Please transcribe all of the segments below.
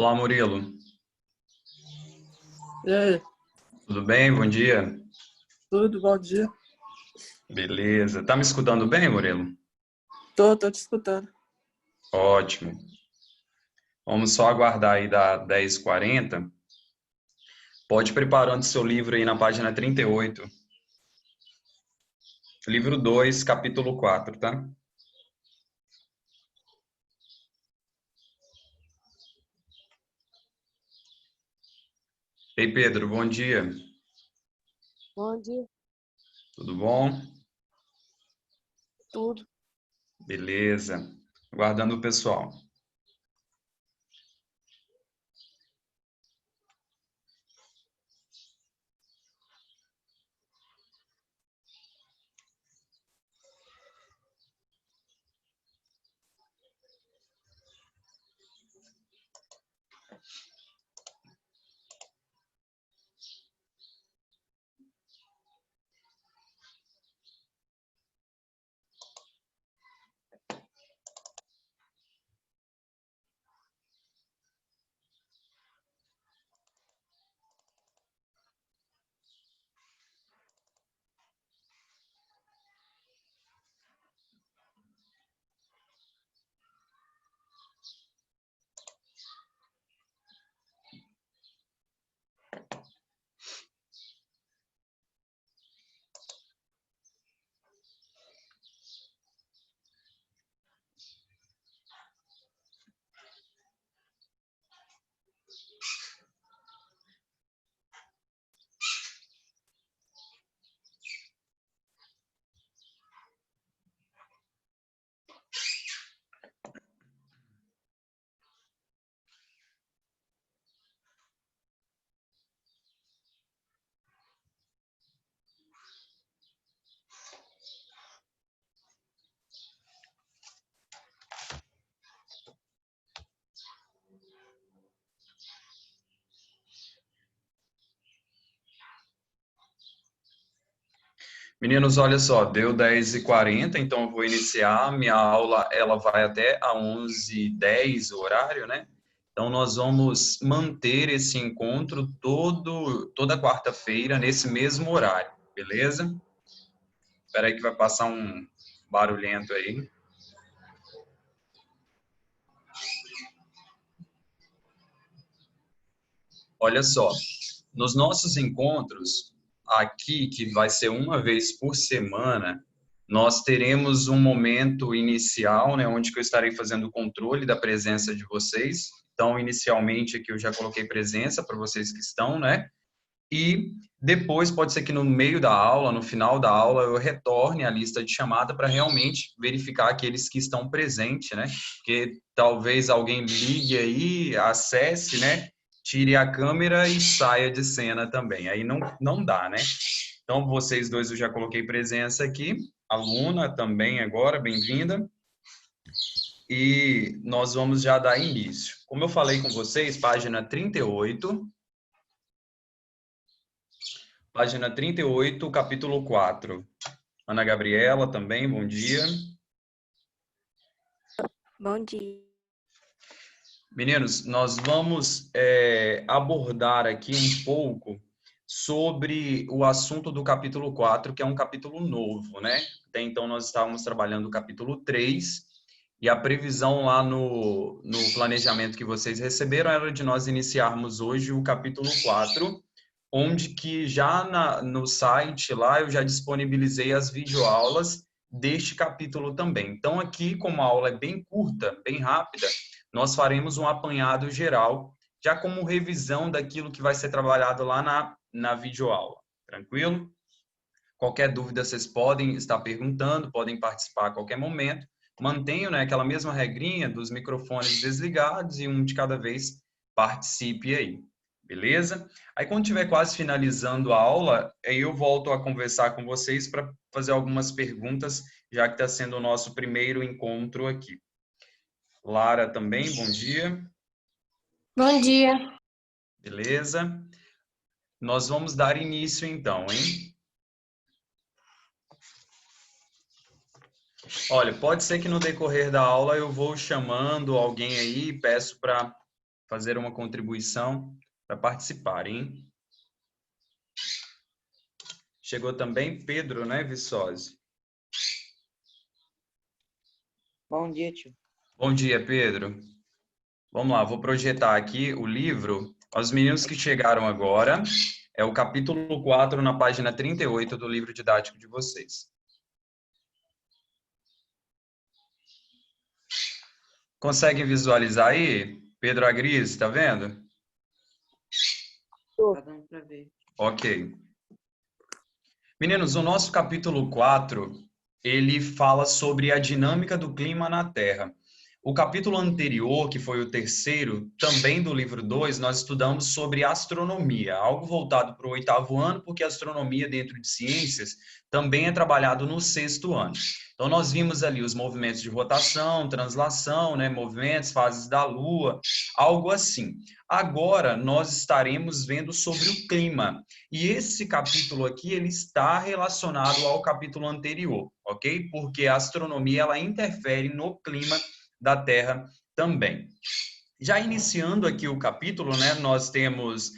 Olá, Murilo. E aí, Tudo bem? Bom dia. tudo, bom dia? Beleza. Tá me escutando bem, Murilo? Tô te escutando. Ótimo. Vamos só aguardar aí da 10h40. Pode ir preparando seu livro aí na página 38. Livro 2, capítulo 4, tá? Ei, Pedro, bom dia. Bom dia, Tudo bom? tudo. Beleza. Aguardando o pessoal. Meninos, olha só, deu 10h40, então eu vou iniciar. Minha aula, ela vai até a 11h10, o horário, né? Então, nós vamos manter esse encontro toda quarta-feira, nesse mesmo horário, beleza? Espera aí que vai passar um barulhento aí. Olha só, nos nossos encontros, aqui, que vai ser uma vez por semana, nós teremos um momento inicial, né, onde que eu estarei fazendo o controle da presença de vocês. Então, inicialmente aqui eu já coloquei presença para vocês que estão, né? E depois pode ser que no meio da aula, no final da aula, eu retorne a lista de chamada para realmente verificar aqueles que estão presentes, né? Porque talvez alguém ligue aí, acesse, né? Tire a câmera e saia de cena também. Aí não dá, né? Então, vocês dois eu já coloquei presença aqui. A Luna também agora, bem-vinda. E nós vamos já dar início. Como eu falei com vocês, página 38. Página 38, capítulo 4. Ana Gabriela também, bom dia. Bom dia. Meninos, nós vamos abordar aqui um pouco sobre o assunto do capítulo 4, que é um capítulo novo, né? Até então nós estávamos trabalhando o capítulo 3, e a previsão lá no planejamento que vocês receberam era de nós iniciarmos hoje o capítulo 4, onde que já no site lá eu já disponibilizei as videoaulas deste capítulo também. Então aqui, como a aula é bem curta, bem rápida, nós faremos um apanhado geral, já como revisão daquilo que vai ser trabalhado lá na videoaula. Tranquilo? Qualquer dúvida vocês podem estar perguntando, podem participar a qualquer momento. Mantenham, né, aquela mesma regrinha dos microfones desligados e um de cada vez participe aí. Beleza? Aí quando estiver quase finalizando a aula, aí eu volto a conversar com vocês para fazer algumas perguntas, já que está sendo o nosso primeiro encontro aqui. Lara também, bom dia. Bom dia. Beleza? Nós vamos dar início então, hein? Olha, pode ser que no decorrer da aula eu vou chamando alguém aí, peço para fazer uma contribuição para participar, hein? Chegou também Pedro, né, Viçosi? Bom dia, tio. Bom dia, Pedro. Vamos lá, vou projetar aqui o livro. Os meninos que chegaram agora, é o capítulo 4, na página 38 do livro didático de vocês. Conseguem visualizar aí? Pedro Agris, tá vendo? Tá dando para ver. Ok. Meninos, o nosso capítulo 4, ele fala sobre a dinâmica do clima na Terra. O capítulo anterior, que foi o terceiro, também do livro 2, nós estudamos sobre astronomia, algo voltado para o 8º ano, porque a astronomia dentro de ciências também é trabalhado no 6º ano. Então, nós vimos ali os movimentos de rotação, translação, né, movimentos, fases da Lua, algo assim. Agora, nós estaremos vendo sobre o clima. E esse capítulo aqui, ele está relacionado ao capítulo anterior, ok? Porque a astronomia, ela interfere no clima da Terra também. Já iniciando aqui o capítulo, né, nós temos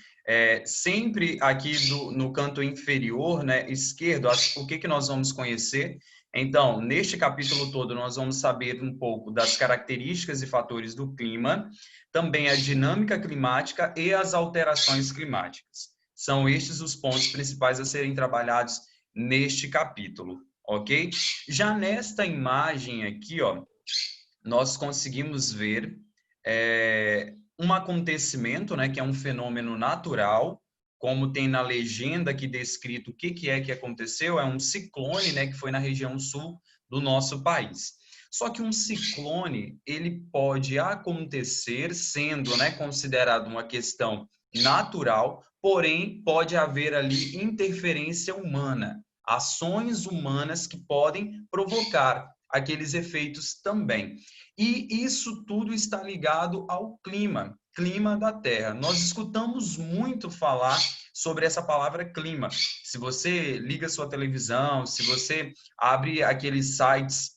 sempre aqui no canto inferior, né, esquerdo, o que nós vamos conhecer. Então, neste capítulo todo, nós vamos saber um pouco das características e fatores do clima, também a dinâmica climática e as alterações climáticas. São estes os pontos principais a serem trabalhados neste capítulo, ok? Já nesta imagem aqui, ó, nós conseguimos ver um acontecimento, né, que é um fenômeno natural, como tem na legenda aqui descrito o que é que aconteceu, é um ciclone, né, que foi na região sul do nosso país. Só que um ciclone, ele pode acontecer sendo, né, considerado uma questão natural, porém pode haver ali interferência humana, ações humanas que podem provocar aqueles efeitos também. E isso tudo está ligado ao clima da Terra. Nós escutamos muito falar sobre essa palavra clima. Se você liga sua televisão, se você abre aqueles sites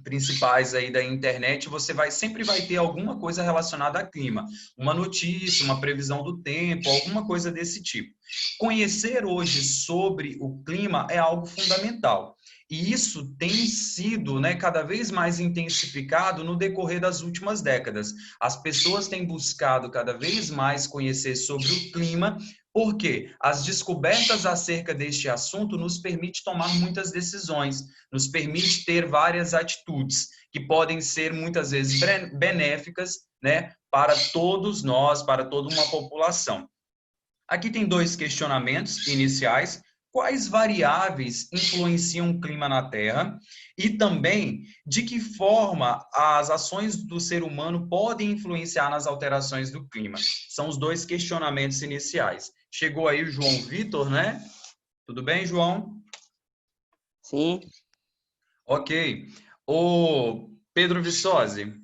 principais aí da internet, você sempre vai ter alguma coisa relacionada a clima, uma notícia, uma previsão do tempo, alguma coisa desse tipo. Conhecer hoje sobre o clima é algo fundamental. E isso tem sido, né, cada vez mais intensificado no decorrer das últimas décadas. As pessoas têm buscado cada vez mais conhecer sobre o clima, porque as descobertas acerca deste assunto nos permite tomar muitas decisões, nos permite ter várias atitudes que podem ser muitas vezes benéficas, né, para todos nós, para toda uma população. Aqui tem dois questionamentos iniciais. Quais variáveis influenciam o clima na Terra? E também, de que forma as ações do ser humano podem influenciar nas alterações do clima? São os dois questionamentos iniciais. Chegou aí o João Vitor, né? Tudo bem, João? Sim. Ok. O Pedro Viçosi,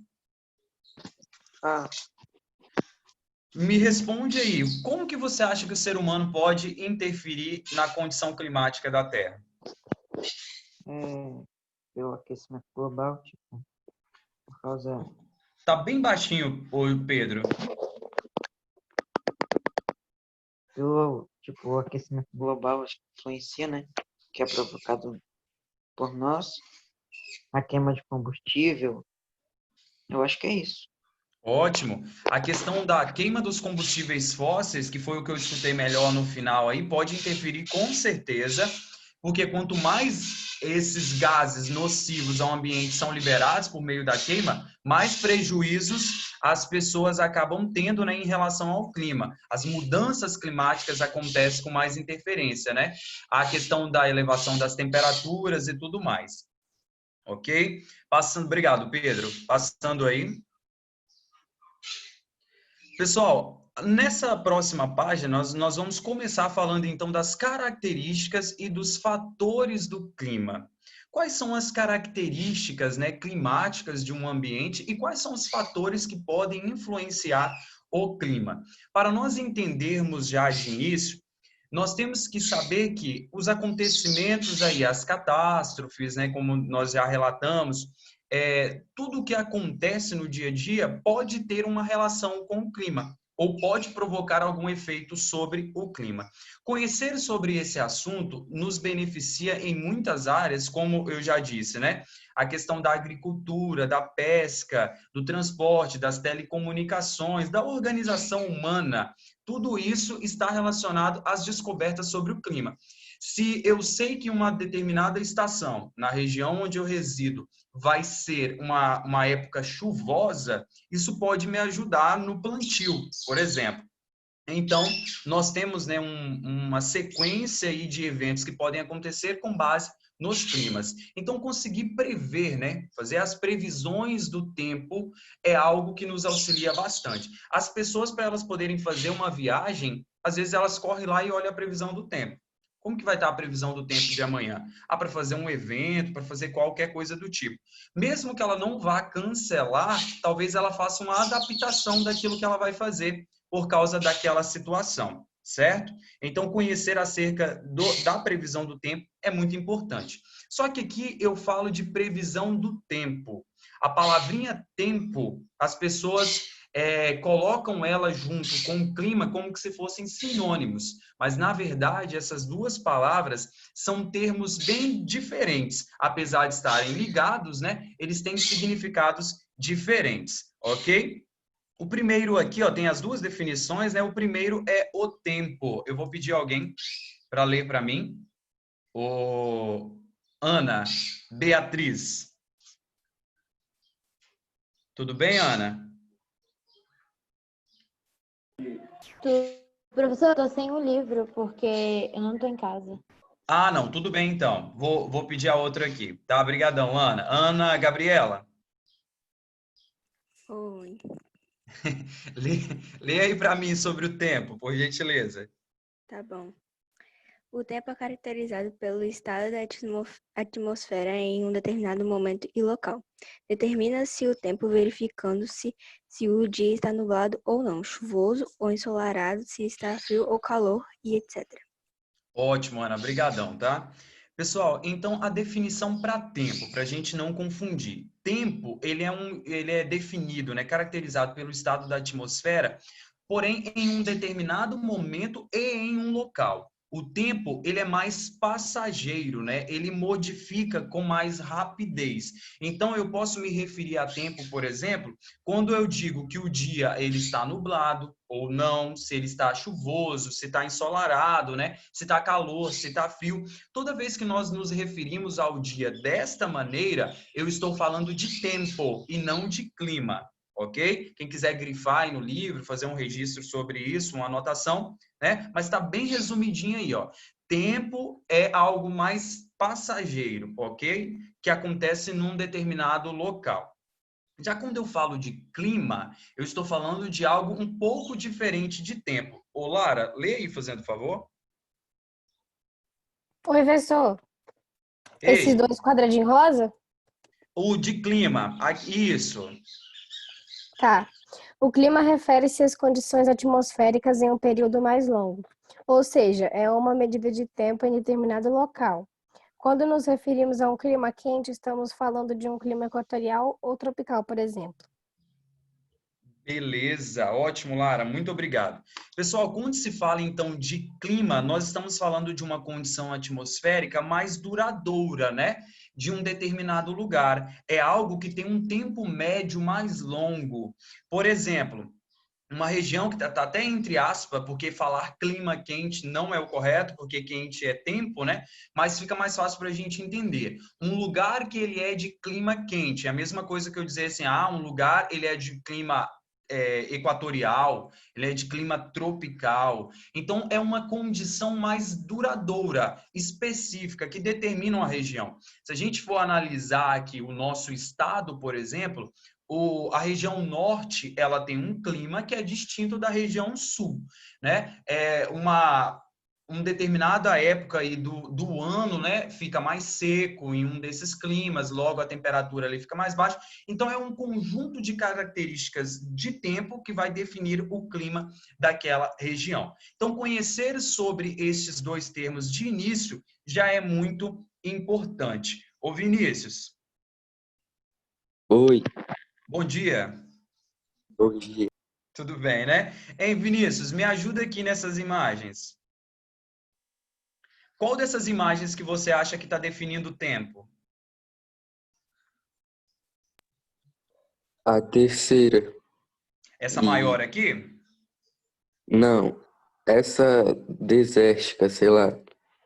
me responde aí, como que você acha que o ser humano pode interferir na condição climática da Terra? Pelo aquecimento global, tipo, por causa... Tá bem baixinho, Pedro. O aquecimento global acho que influencia, né? Que é provocado por nós. A queima de combustível. Eu acho que é isso. Ótimo. A questão da queima dos combustíveis fósseis, que foi o que eu escutei melhor no final aí, pode interferir com certeza, porque quanto mais esses gases nocivos ao ambiente são liberados por meio da queima, mais prejuízos as pessoas acabam tendo, né, em relação ao clima. As mudanças climáticas acontecem com mais interferência, né? A questão da elevação das temperaturas e tudo mais. Ok? Obrigado, Pedro. Passando aí. Pessoal, nessa próxima página, nós vamos começar falando então das características e dos fatores do clima. Quais são as características, né, climáticas de um ambiente e quais são os fatores que podem influenciar o clima? Para nós entendermos já de início, nós temos que saber que os acontecimentos aí, as catástrofes, né, como nós já relatamos, tudo o que acontece no dia a dia pode ter uma relação com o clima, ou pode provocar algum efeito sobre o clima. Conhecer sobre esse assunto nos beneficia em muitas áreas, como eu já disse, né? A questão da agricultura, da pesca, do transporte, das telecomunicações, da organização humana, tudo isso está relacionado às descobertas sobre o clima. Se eu sei que uma determinada estação, na região onde eu resido, vai ser uma época chuvosa, isso pode me ajudar no plantio, por exemplo. Então, nós temos, né, uma sequência aí de eventos que podem acontecer com base nos climas. Então, conseguir prever, né, fazer as previsões do tempo é algo que nos auxilia bastante. As pessoas, para elas poderem fazer uma viagem, às vezes elas correm lá e olham a previsão do tempo. Como que vai estar a previsão do tempo de amanhã? Para fazer um evento, para fazer qualquer coisa do tipo. Mesmo que ela não vá cancelar, talvez ela faça uma adaptação daquilo que ela vai fazer por causa daquela situação, certo? Então, conhecer acerca da previsão do tempo é muito importante. Só que aqui eu falo de previsão do tempo. A palavrinha tempo, as pessoas colocam ela junto com o clima como que se fossem sinônimos. Mas, na verdade, essas duas palavras são termos bem diferentes. Apesar de estarem ligados, né? Eles têm significados diferentes, ok? O primeiro aqui, ó, tem as duas definições, né? O primeiro é o tempo. Eu vou pedir alguém para ler para mim. Ana Beatriz. Tudo bem, Ana? Professor, eu tô sem o livro porque eu não tô em casa. Ah, não, tudo bem então. Vou pedir a outra aqui. Tá, brigadão, Ana. Ana Gabriela. Oi. Lê aí para mim sobre o tempo, por gentileza. Tá bom. O tempo é caracterizado pelo estado da atmosfera em um determinado momento e local. Determina-se o tempo verificando-se se o dia está nublado ou não, chuvoso ou ensolarado, se está frio ou calor e etc. Ótimo, Ana, brigadão, tá? Pessoal, então a definição para tempo, para a gente não confundir. Tempo, ele é definido, né, caracterizado pelo estado da atmosfera, porém em um determinado momento e em um local. O tempo, ele é mais passageiro, né? Ele modifica com mais rapidez. Então, eu posso me referir a tempo, por exemplo, quando eu digo que o dia ele está nublado ou não, se ele está chuvoso, se está ensolarado, né? Se está calor, se está frio. Toda vez que nós nos referimos ao dia desta maneira, eu estou falando de tempo e não de clima. Ok? Quem quiser grifar aí no livro, fazer um registro sobre isso, uma anotação, né? Mas está bem resumidinho aí, ó. Tempo é algo mais passageiro, ok? Que acontece num determinado local. Já quando eu falo de clima, eu estou falando de algo um pouco diferente de tempo. Ô, Lara, lê aí, fazendo favor. Oi, professor. Esses Ei, dois quadradinhos rosa? o de clima, isso. Tá. O clima refere-se às condições atmosféricas em um período mais longo, ou seja, é uma medida de tempo em determinado local. Quando nos referimos a um clima quente, estamos falando de um clima equatorial ou tropical, por exemplo. Beleza, ótimo, Lara, muito obrigado. Pessoal, quando se fala então de clima, nós estamos falando de uma condição atmosférica mais duradoura, né? De um determinado lugar. É algo que tem um tempo médio mais longo. Por exemplo, uma região que está até entre aspas, porque falar clima quente não é o correto, porque quente é tempo, né? Mas fica mais fácil para a gente entender. Um lugar que ele é de clima quente, é a mesma coisa que eu dizer assim, um lugar ele é de clima equatorial, ele é de clima tropical. Então, é uma condição mais duradoura, específica, que determina uma região. Se a gente for analisar aqui o nosso estado, por exemplo, a região norte, ela tem um clima que é distinto da região sul, né? Uma determinada época aí do ano, né, fica mais seco em um desses climas, logo a temperatura ali fica mais baixa. Então, é um conjunto de características de tempo que vai definir o clima daquela região. Então, conhecer sobre esses dois termos de início já é muito importante. Ô, Vinícius. Oi, Bom dia. bom dia. Tudo bem, né? Hein, Vinícius, me ajuda aqui nessas imagens. Qual dessas imagens que você acha que está definindo o tempo? A terceira. Essa E maior aqui? não, essa desértica, sei lá.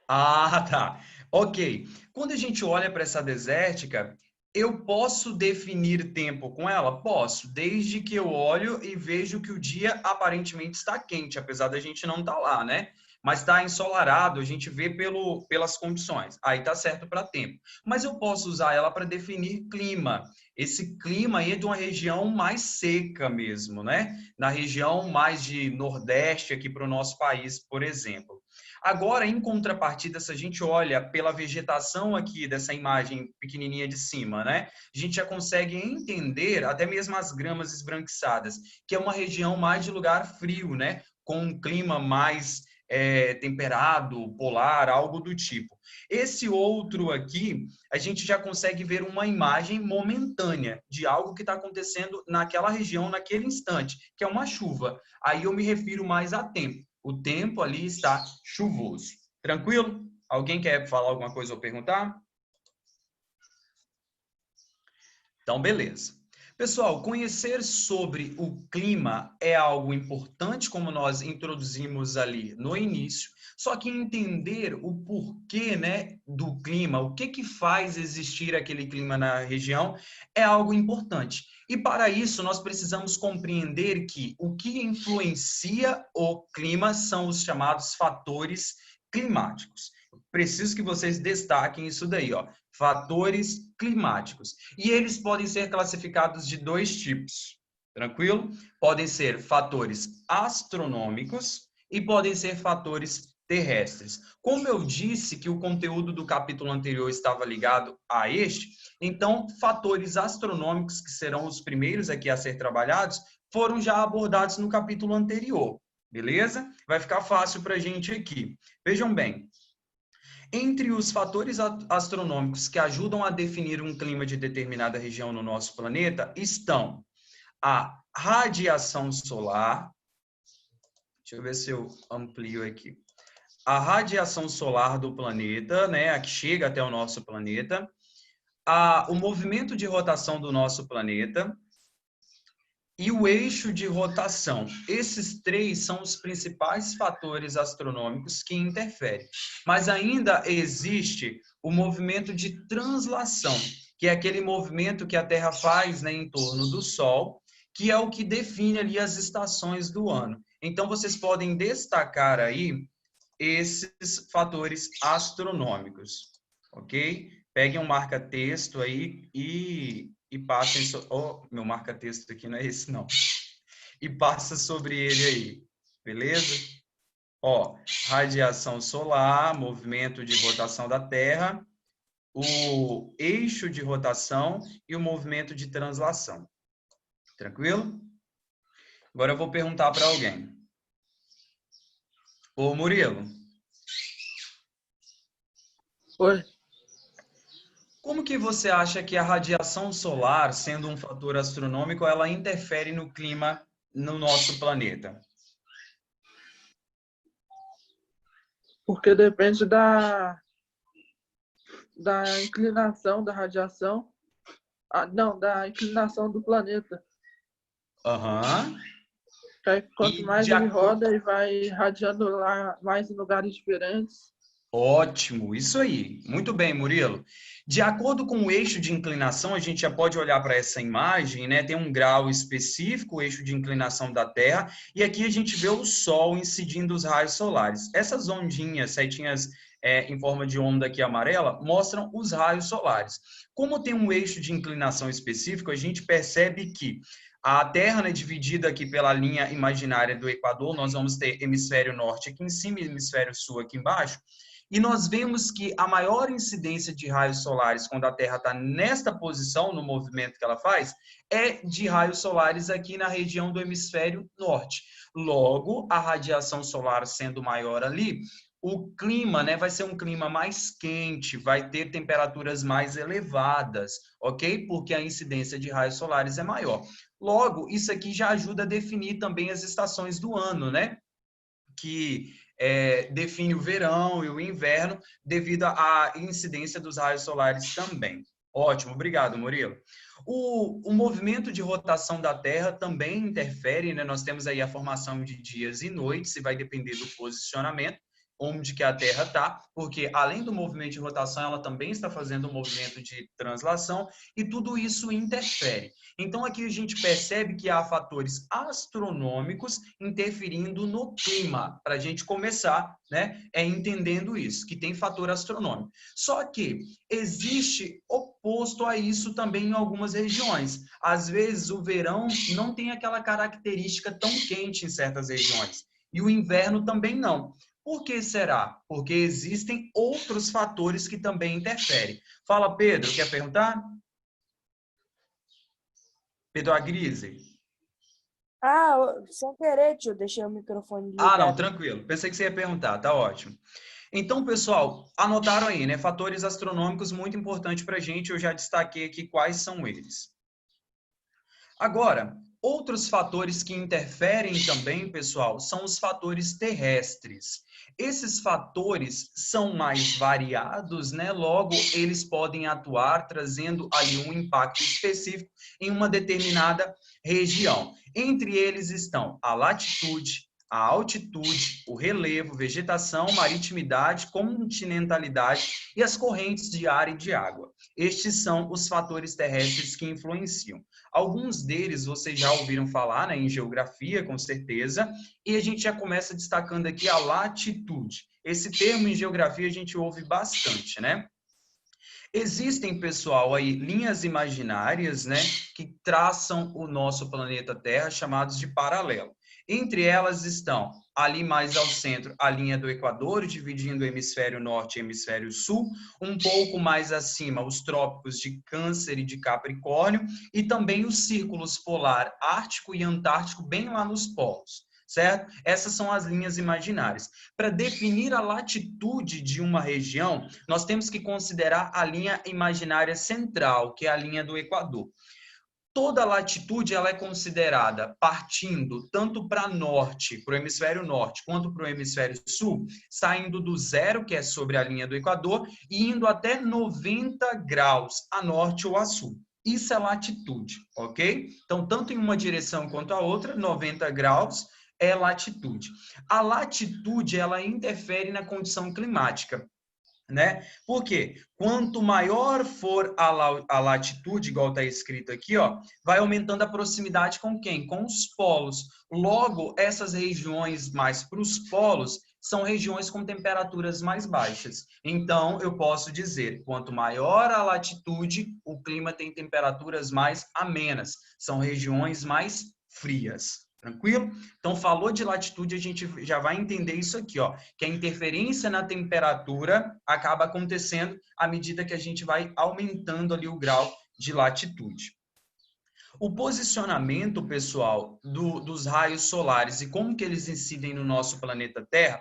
Ah, tá. Ok. Quando a gente olha para essa desértica, eu posso definir tempo com ela? Posso, desde que eu olho e vejo que o dia aparentemente está quente, apesar da gente não estar lá, né? Mas está ensolarado, a gente vê pelas condições. Aí tá certo para tempo. Mas eu posso usar ela para definir clima. Esse clima aí é de uma região mais seca mesmo, né? Na região mais de Nordeste aqui para o nosso país, por exemplo. Agora, em contrapartida, se a gente olha pela vegetação aqui dessa imagem pequenininha de cima, né? A gente já consegue entender até mesmo as gramas esbranquiçadas, que é uma região mais de lugar frio, né? Com um clima mais temperado, polar, algo do tipo. Esse outro aqui, a gente já consegue ver uma imagem momentânea de algo que está acontecendo naquela região, naquele instante, que é uma chuva. Aí eu me refiro mais a tempo. O tempo ali está chuvoso. Tranquilo? Alguém quer falar alguma coisa ou perguntar? Então, beleza. Pessoal, conhecer sobre o clima é algo importante, como nós introduzimos ali no início, só que entender o porquê, né, do clima, o que que faz existir aquele clima na região, é algo importante. E para isso, nós precisamos compreender que o que influencia o clima são os chamados fatores climáticos. Preciso que vocês destaquem isso daí, ó. Fatores climáticos. E eles podem ser classificados de dois tipos, tranquilo? Podem ser fatores astronômicos e podem ser fatores terrestres. Como eu disse que o conteúdo do capítulo anterior estava ligado a este, então fatores astronômicos, que serão os primeiros aqui a ser trabalhados, foram já abordados no capítulo anterior, beleza? Vai ficar fácil para a gente aqui. Vejam bem, entre os fatores astronômicos que ajudam a definir um clima de determinada região no nosso planeta estão a radiação solar. Deixa eu ver se eu amplio aqui. A radiação solar do planeta, né, a que chega até o nosso planeta, o movimento de rotação do nosso planeta e o eixo de rotação. Esses três são os principais fatores astronômicos que interferem. Mas ainda existe o movimento de translação, que é aquele movimento que a Terra faz, né, em torno do Sol, que é o que define ali as estações do ano. Então, vocês podem destacar aí esses fatores astronômicos, ok? Peguem um marca-texto aí e passem... meu marca-texto aqui não é esse, não. E passa sobre ele aí, beleza? Ó, radiação solar, movimento de rotação da Terra, o eixo de rotação e o movimento de translação. Tranquilo? Agora eu vou perguntar para alguém. Ô, Murilo. Oi. Como que você acha que a radiação solar, sendo um fator astronômico, ela interfere no clima no nosso planeta? Porque depende da inclinação da radiação. Não, da inclinação do planeta. Aham. Que aí, quanto E mais de ele acordo... roda, ele vai irradiando lá mais em lugares diferentes. Ótimo, isso aí. Muito bem, Murilo. De acordo com o eixo de inclinação, a gente já pode olhar para essa imagem, né? Tem um grau específico, o eixo de inclinação da Terra, e aqui a gente vê o Sol incidindo os raios solares. Essas ondinhas, setinhas em forma de onda aqui amarela, mostram os raios solares. Como tem um eixo de inclinação específico, a gente percebe que a Terra, né, dividida aqui pela linha imaginária do Equador, nós vamos ter hemisfério norte aqui em cima e hemisfério sul aqui embaixo. E nós vemos que a maior incidência de raios solares, quando a Terra está nesta posição, no movimento que ela faz, é de raios solares aqui na região do hemisfério norte. Logo, a radiação solar sendo maior ali, o clima, né, vai ser um clima mais quente, vai ter temperaturas mais elevadas, ok? Porque a incidência de raios solares é maior. Logo, isso aqui já ajuda a definir também as estações do ano, né? Que define o verão e o inverno devido à incidência dos raios solares também. Ótimo, obrigado, Murilo. O movimento de rotação da Terra também interfere, né? Nós temos aí a formação de dias e noites, e vai depender do posicionamento, onde que a Terra está, porque além do movimento de rotação, ela também está fazendo um movimento de translação, e tudo isso interfere. Então, aqui a gente percebe que há fatores astronômicos interferindo no clima, para a gente começar, né, entendendo isso, que tem fator astronômico. Só que existe oposto a isso também em algumas regiões. Às vezes, o verão não tem aquela característica tão quente em certas regiões, e o inverno também não. Por que será? Porque existem outros fatores que também interferem. Fala, Pedro, quer perguntar? Pedro Agrise. Sem querer, tio, deixei o microfone Ah, não, ligado. tranquilo. Pensei que você ia perguntar, tá ótimo. Então, pessoal, anotaram aí, né? Fatores astronômicos muito importantes para a gente. Eu já destaquei aqui quais são eles. Agora, outros fatores que interferem também, pessoal, são os fatores terrestres. Esses fatores são mais variados, né? Logo, eles podem atuar trazendo ali um impacto específico em uma determinada região. Entre eles estão a latitude, a altitude, o relevo, vegetação, maritimidade, continentalidade e as correntes de ar e de água. Estes são os fatores terrestres que influenciam. Alguns deles vocês já ouviram falar, né, em geografia, com certeza, e a gente já começa destacando aqui a latitude. Esse termo em geografia a gente ouve bastante, né? Existem, pessoal, aí linhas imaginárias, né, que traçam o nosso planeta Terra, chamados de paralelo. Entre elas estão, ali mais ao centro, a linha do Equador, dividindo o hemisfério norte e o hemisfério sul. Um pouco mais acima, os trópicos de Câncer e de Capricórnio. E também os círculos polar ártico e antártico, bem lá nos polos. Certo? Essas são as linhas imaginárias. Para definir a latitude de uma região, nós temos que considerar a linha imaginária central, que é a linha do Equador. Toda latitude ela é considerada partindo tanto para norte, para o hemisfério norte, quanto para o hemisfério sul, saindo do zero, que é sobre a linha do Equador, e indo até 90 graus a norte ou a sul. Isso é latitude, ok? Então, tanto em uma direção quanto a outra, 90 graus é latitude. A latitude ela interfere na condição climática. Né? Por quê? Quanto maior for a latitude, igual está escrito aqui, ó, vai aumentando a proximidade com quem? Com os polos. Logo, essas regiões mais para os polos são regiões com temperaturas mais baixas. Então, eu posso dizer, quanto maior a latitude, o clima tem temperaturas mais amenas. São regiões mais frias. Tranquilo? Então, falou de latitude, a gente já vai entender isso aqui, ó, que a interferência na temperatura acaba acontecendo à medida que a gente vai aumentando ali o grau de latitude. O posicionamento, pessoal, dos raios solares e como que eles incidem no nosso planeta Terra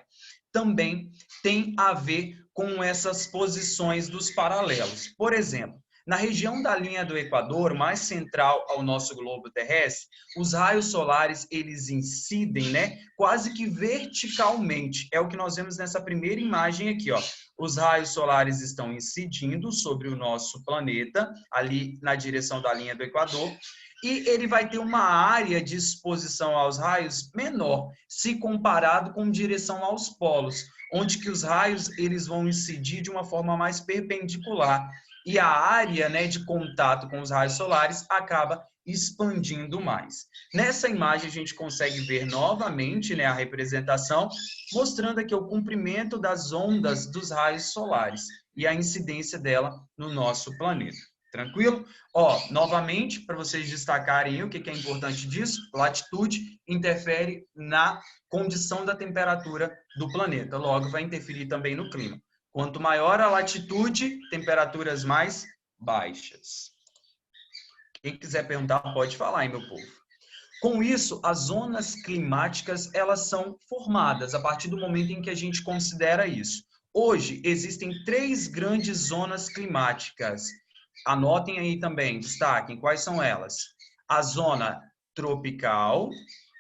também tem a ver com essas posições dos paralelos. Por exemplo, na região da linha do Equador, mais central ao nosso globo terrestre, os raios solares, eles incidem, né, quase que verticalmente. É o que nós vemos nessa primeira imagem aqui, ó. Os raios solares estão incidindo sobre o nosso planeta, ali na direção da linha do Equador, e ele vai ter uma área de exposição aos raios menor, se comparado com direção aos polos, onde que os raios eles vão incidir de uma forma mais perpendicular. E a área, né, de contato com os raios solares acaba expandindo mais. Nessa imagem a gente consegue ver novamente, né, a representação, mostrando aqui o comprimento das ondas dos raios solares e a incidência dela no nosso planeta. Tranquilo? Ó, novamente, para vocês destacarem o que é importante disso, latitude interfere na condição da temperatura do planeta, logo vai interferir também no clima. Quanto maior a latitude, temperaturas mais baixas. Quem quiser perguntar, pode falar, hein, meu povo. Com isso, as zonas climáticas, elas são formadas a partir do momento em que a gente considera isso. Hoje, existem 3 grandes zonas climáticas. Anotem aí também, destaquem quais são elas. A zona tropical,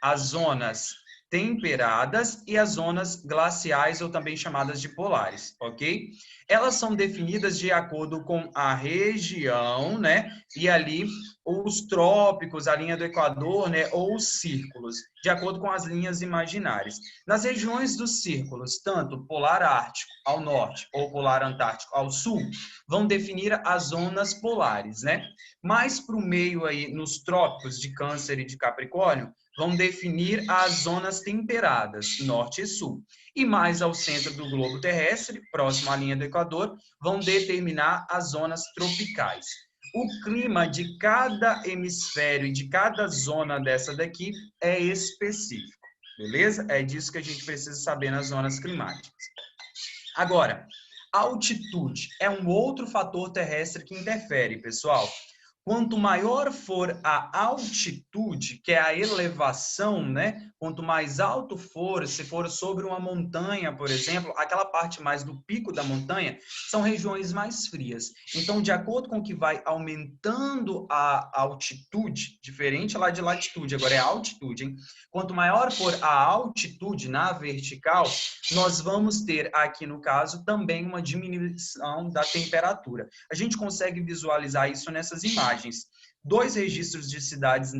as zonas temperadas e as zonas glaciais, ou também chamadas de polares, ok? Elas são definidas de acordo com a região, né? E ali os trópicos, a linha do Equador, né? Ou os círculos, de acordo com as linhas imaginárias. Nas regiões dos círculos, tanto polar ártico ao norte ou polar antártico ao sul, vão definir as zonas polares, né? Mais para o meio aí, nos trópicos de Câncer e de Capricórnio, vão definir as zonas temperadas, norte e sul. E mais ao centro do globo terrestre, próximo à linha do Equador, vão determinar as zonas tropicais. O clima de cada hemisfério e de cada zona dessa daqui é específico, beleza? É disso que a gente precisa saber nas zonas climáticas. Agora, altitude é um outro fator terrestre que interfere, pessoal. Quanto maior for a altitude, que é a elevação, né? Quanto mais alto for, se for sobre uma montanha, por exemplo, aquela parte mais do pico da montanha, são regiões mais frias. Então, de acordo com que vai aumentando a altitude, diferente lá de latitude, agora é altitude, hein? Quanto maior for a altitude na vertical, nós vamos ter aqui, no caso, também uma diminuição da temperatura. A gente consegue visualizar isso nessas imagens. 2 registros de cidades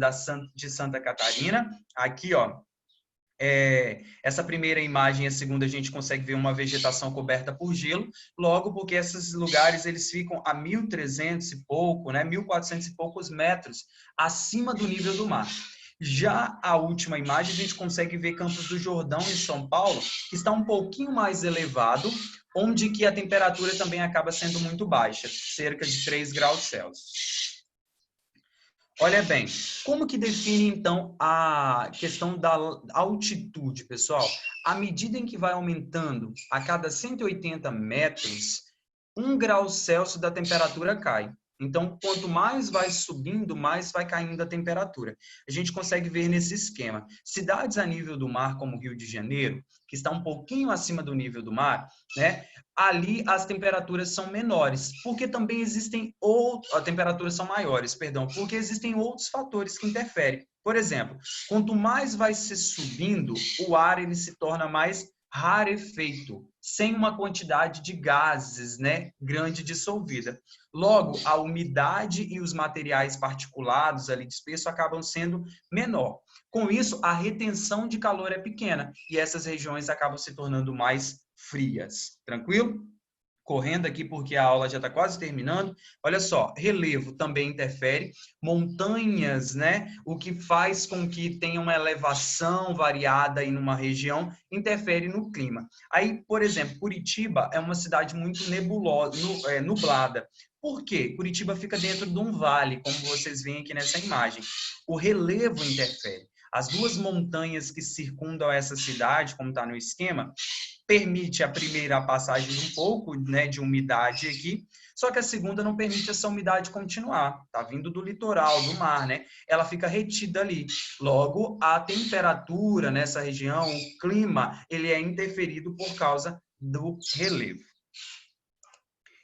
de Santa Catarina. Aqui, ó, essa primeira imagem e a segunda a gente consegue ver uma vegetação coberta por gelo, logo porque esses lugares eles ficam a 1.300 e pouco, né, 1.400 e poucos metros acima do nível do mar. Já a última imagem, a gente consegue ver Campos do Jordão, em São Paulo, que está um pouquinho mais elevado, onde que a temperatura também acaba sendo muito baixa, cerca de 3 graus Celsius. Olha bem, como que define, então, a questão da altitude, pessoal? À medida em que vai aumentando a cada 180 metros, 1 grau Celsius da temperatura cai. Então, quanto mais vai subindo, mais vai caindo a temperatura. A gente consegue ver nesse esquema. Cidades a nível do mar, como Rio de Janeiro, que está um pouquinho acima do nível do mar, né? Ali as temperaturas são menores, porque também existem as temperaturas são maiores, perdão, porque existem outros fatores que interferem. Por exemplo, quanto mais vai se subindo, o ar ele se torna mais rarefeito, sem uma quantidade de gases, né, grande dissolvida. Logo, a umidade e os materiais particulados ali dispersos acabam sendo menor. Com isso, a retenção de calor é pequena e essas regiões acabam se tornando mais frias. Tranquilo? Correndo aqui porque a aula já está quase terminando. Olha só, relevo também interfere, montanhas, né? O que faz com que tenha uma elevação variada em uma região, interfere no clima. Aí, por exemplo, Curitiba é uma cidade muito nebulosa, nublada. Por quê? Curitiba fica dentro de um vale, como vocês veem aqui nessa imagem. O relevo interfere. As 2 montanhas que circundam essa cidade, como está no esquema, permite a primeira passagem de um pouco, né, de umidade aqui, só que a segunda não permite essa umidade continuar. Tá vindo do litoral, do mar, né? Ela fica retida ali. Logo, a temperatura nessa região, o clima, ele é interferido por causa do relevo.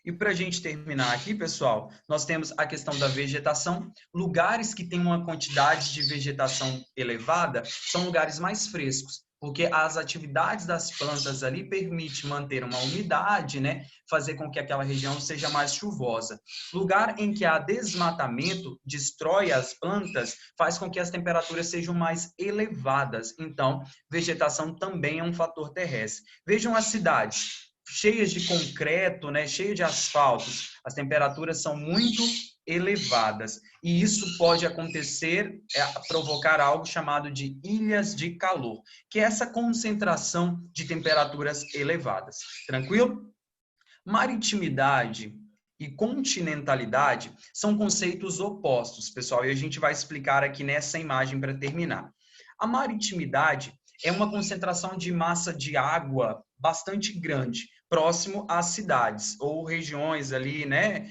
E para a gente terminar aqui, pessoal, nós temos a questão da vegetação. Lugares que têm uma quantidade de vegetação elevada são lugares mais frescos, porque as atividades das plantas ali permitem manter uma umidade, né? Fazer com que aquela região seja mais chuvosa. Lugar em que há desmatamento, destrói as plantas, faz com que as temperaturas sejam mais elevadas. Então, vegetação também é um fator terrestre. Vejam as cidades cheias de concreto, né, cheio de asfaltos, as temperaturas são muito elevadas. E isso pode acontecer, provocar algo chamado de ilhas de calor, que é essa concentração de temperaturas elevadas. Tranquilo? Maritimidade e continentalidade são conceitos opostos, pessoal, e a gente vai explicar aqui nessa imagem para terminar. A maritimidade é uma concentração de massa de água bastante grande, próximo às cidades ou regiões ali, né,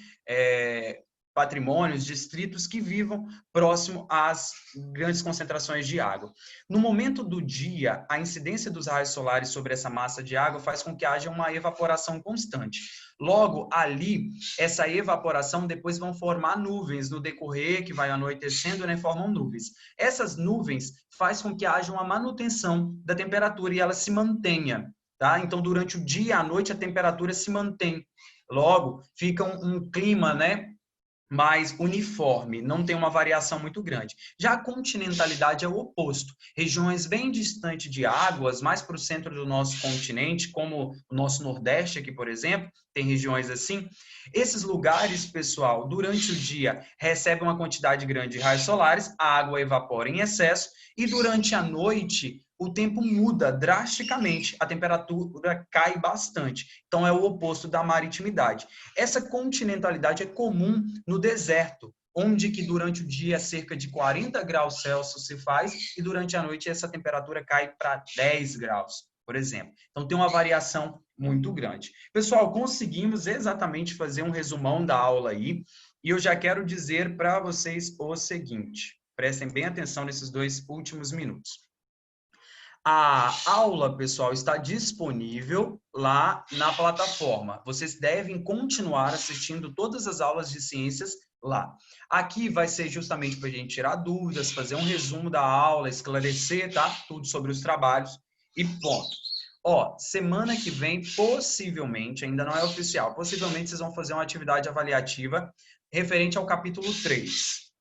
patrimônios, distritos que vivam próximo às grandes concentrações de água. No momento do dia, a incidência dos raios solares sobre essa massa de água faz com que haja uma evaporação constante. Logo, ali, essa evaporação depois vão formar nuvens no decorrer, que vai anoitecendo, né, formam nuvens. Essas nuvens faz com que haja uma manutenção da temperatura e ela se mantenha, tá? Então, durante o dia e a noite, a temperatura se mantém. Logo, fica um clima, né, mais uniforme, não tem uma variação muito grande. Já a continentalidade é o oposto. Regiões bem distantes de águas, mais para o centro do nosso continente, como o nosso Nordeste aqui, por exemplo, tem regiões assim. Esses lugares, pessoal, durante o dia recebem uma quantidade grande de raios solares, a água evapora em excesso, e durante a noite o tempo muda drasticamente, a temperatura cai bastante. Então, é o oposto da maritimidade. Essa continentalidade é comum no deserto, onde que durante o dia cerca de 40 graus Celsius se faz e durante a noite essa temperatura cai para 10 graus, por exemplo. Então, tem uma variação muito grande. Pessoal, conseguimos exatamente fazer um resumão da aula aí e eu já quero dizer para vocês o seguinte, prestem bem atenção nesses 2 últimos minutos. A aula, pessoal, está disponível lá na plataforma. Vocês devem continuar assistindo todas as aulas de ciências lá. Aqui vai ser justamente para a gente tirar dúvidas, fazer um resumo da aula, esclarecer, tá? Tudo sobre os trabalhos e ponto. Ó, semana que vem, possivelmente, ainda não é oficial, possivelmente vocês vão fazer uma atividade avaliativa referente ao capítulo 3.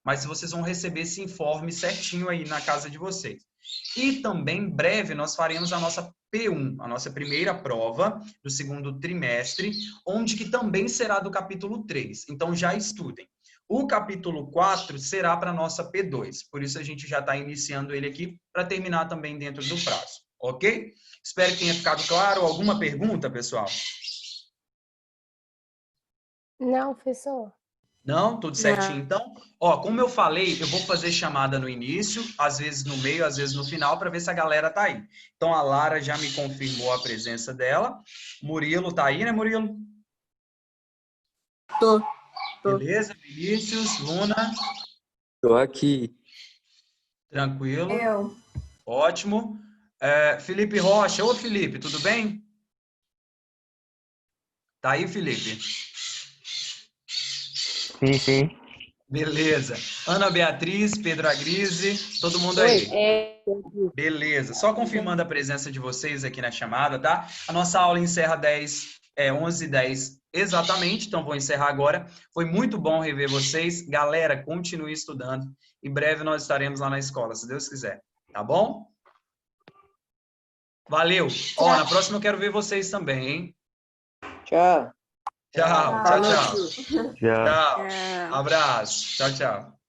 Mas vocês vão receber esse informe certinho aí na casa de vocês. E também, em breve, nós faremos a nossa P1, a nossa primeira prova do segundo trimestre, onde que também será do capítulo 3. Então, já estudem. O capítulo 4 será para a nossa P2. Por isso, a gente já está iniciando ele aqui para terminar também dentro do prazo. Ok? Espero que tenha ficado claro. Alguma pergunta, pessoal? Não, professor. Não? Tudo certinho, então? Ó, como eu falei, eu vou fazer chamada no início, às vezes no meio, às vezes no final, para ver se a galera tá aí. Então, a Lara já me confirmou a presença dela. Murilo tá aí, né, Murilo? Tô. Beleza, Vinícius, Luna, Tô aqui. tranquilo. Eu. Ótimo. Felipe Rocha. Ô, Felipe, tudo bem? Tá aí, Felipe? Sim, sim. Beleza. Ana Beatriz, Pedro Agrise, todo mundo aí? Beleza. Só confirmando a presença de vocês aqui na chamada, tá? A nossa aula encerra 11h10 exatamente, então vou encerrar agora. Foi muito bom rever vocês. Galera, continue estudando. Em breve nós estaremos lá na escola, se Deus quiser. Tá bom? Valeu. Ó, na próxima eu quero ver vocês também, hein? Tchau. Tchau, tchau, tchau. Já. Tchau. Abraço. Tchau, tchau.